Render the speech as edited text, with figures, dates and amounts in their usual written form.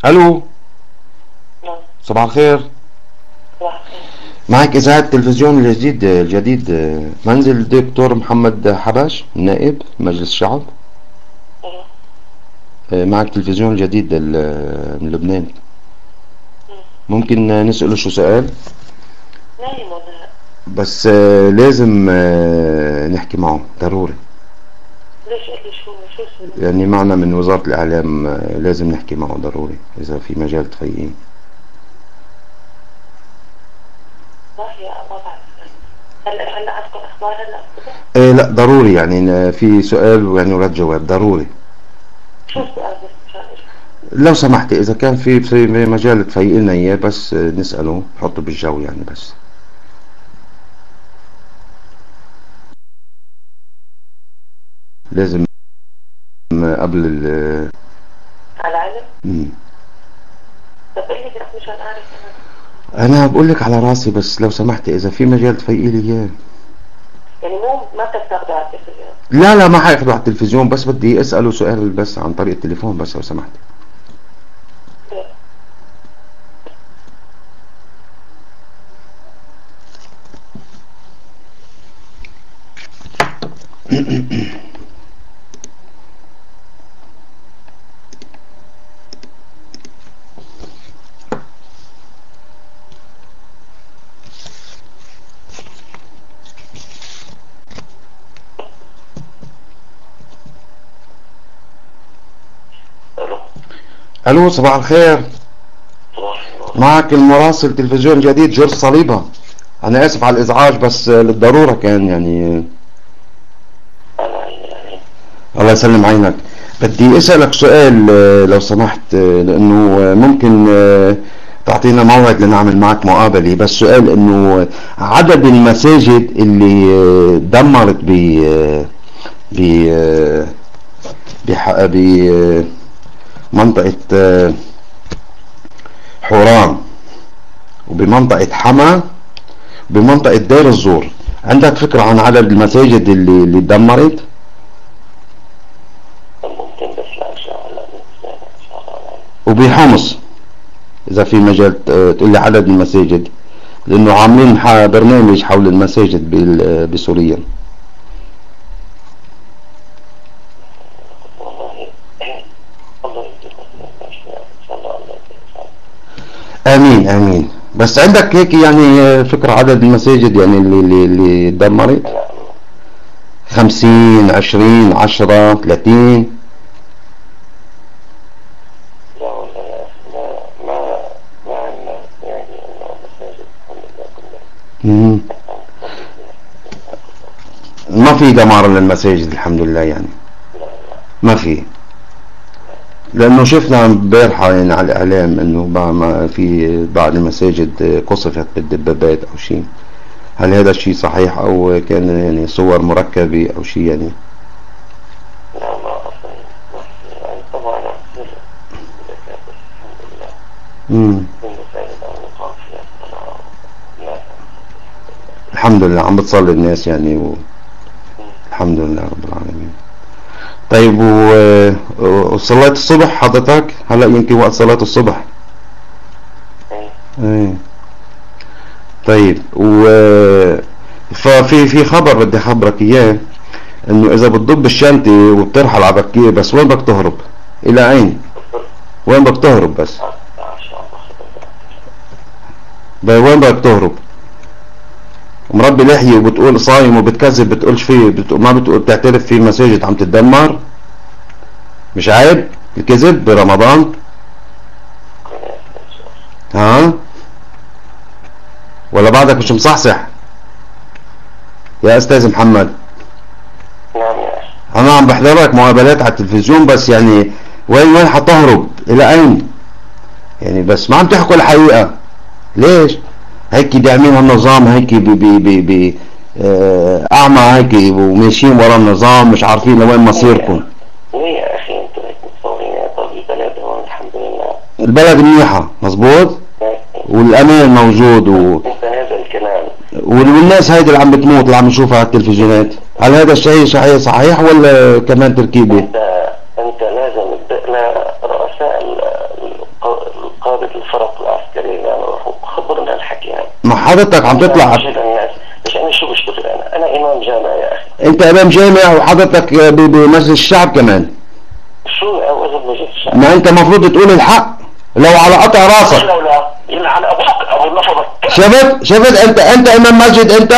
الو، نعم. صباح الخير. صباح الخير. معك إذاعة التلفزيون الجديد منزل الدكتور محمد حبش نائب مجلس الشعب. ايوه. معك تلفزيون الجديد من لبنان. مم. ممكن نسأله شو سؤال؟ نايم ولا لا؟ بس لازم نحكي معه ضروري. ليش قال لي شو اسمه؟ يعني معنا من وزارة الإعلام، لازم نحكي معه ضروري إذا في مجال تفيقين. والله ما بعرف. هلا عندكم اخبار هلا؟ لا ضروري، يعني في سؤال يعني ورد جواب ضروري. شو السؤال بس مشان ايش؟ لو سمحتي إذا كان في مجال تفيق لنا إياه، بس نسأله نحطه بالجو يعني. بس لازم قبل على علم؟ مم. طب قل لي بس مشان اعرف أنا بقول لك على راسي، بس لو سمحتي إذا في مجال تفيقي لي إياه. يعني مو ما بدك تاخذه على التلفزيون؟ لا لا، ما حياخده على التلفزيون، بس بدي أسأله سؤال بس عن طريق التليفون، بس لو سمحتي. الو. ألو، صباح الخير. صباح النور. معك المراسل تلفزيون جديد جورج صليبة. أنا آسف على الإزعاج، بس للضرورة كان يعني. انا يعني الله يسلم عينك. بدي أسألك سؤال لو سمحت، لأنه ممكن تعطينا موعد لنعمل معك مقابلة. بس سؤال إنه عدد المساجد اللي دمرت ب بمنطقة حوران، وبمنطقة حما، بمنطقة دير الزور، عندك فكرة عن عدد المساجد اللي دمرت؟ ممكن بس لا ان شاء الله ان شاء الله يعني. وبحمص إذا في مجال تقول لي عدد المساجد، لأنه عاملين برنامج حول المساجد بسوريا. والله الله يجزيك ان شاء الله. الله يجزيك ان شاء الله. آمين آمين. بس عندك هيك يعني فكرة عدد المساجد يعني اللي دمرت؟ لا 50 20 10 30؟ لا والله يا اخي ما عندنا يعني انه مساجد الحمد لله كلها. مم. ما في دمار للمساجد الحمد لله يعني. لا لا ما في، لأنه شفنا امبارحة يعني على الإعلام إنه ما في بعض المساجد قصفت بالدبابات أو شيء. هل هذا الشيء صحيح أو كان يعني صور مركبة أو شيء يعني؟ لا ما اصلا ما في يعني طبعا كثير دكاتره الحمد لله. مم. في مساجد او نقاط فيها الصلاه وناس الحمد لله عم بتصلي الناس يعني الحمد لله رب العالمين. طيب وصلاة الصبح حضرتك هلا يمكن وقت صلاة الصبح. ايه. طيب ففي خبر بدي اخبرك اياه، انه اذا بتضب الشنطة وبترحل على بكير، بس وين بدك تهرب؟ الى اين؟ وين بدك تهرب بس؟ وين بدك تهرب؟ مربي لحية وبتقول صايم وبتكذب، بتقولش فيه ما بتقول بتعترف في مساجد عم تتدمر؟ مش عيب الكذب برمضان؟ ها؟ ولا بعدك مش مصحصح يا استاذ محمد؟ نعم يا اخي. انا عم بحضرك مقابلات على التلفزيون، بس يعني وين حتهرب؟ الى اين؟ يعني بس ما عم تحكوا الحقيقة. ليش؟ هيك داعمين هالنظام، هيك بي اعمى هيك وماشيين ورا النظام، مش عارفين لوين مصيركم. ليه يا اخي انتوا هيك متصورين يا طب البلد هون الحمد لله. البلد منيحة مزبوط، والامان موجود انت هذا الكلام والناس هيدي اللي عم بتموت اللي عم نشوفها على التلفزيونات، هل هذا الشيء صحيح ولا كمان تركيبة؟ انت قادة الفرق العسكرية يعني خبرنا الحكي يعني. ما حضرتك عم تطلع مش انا شو بشتغل انا امام جامع يا اخي. انت امام جامع وحضرتك بمجلس الشعب كمان. شو اوزن مجلس الشعب؟ ما انت المفروض تقول الحق لو على قطع راسك. لا يلعن ابوك ابو النفضة. شفت انت امام مسجد انت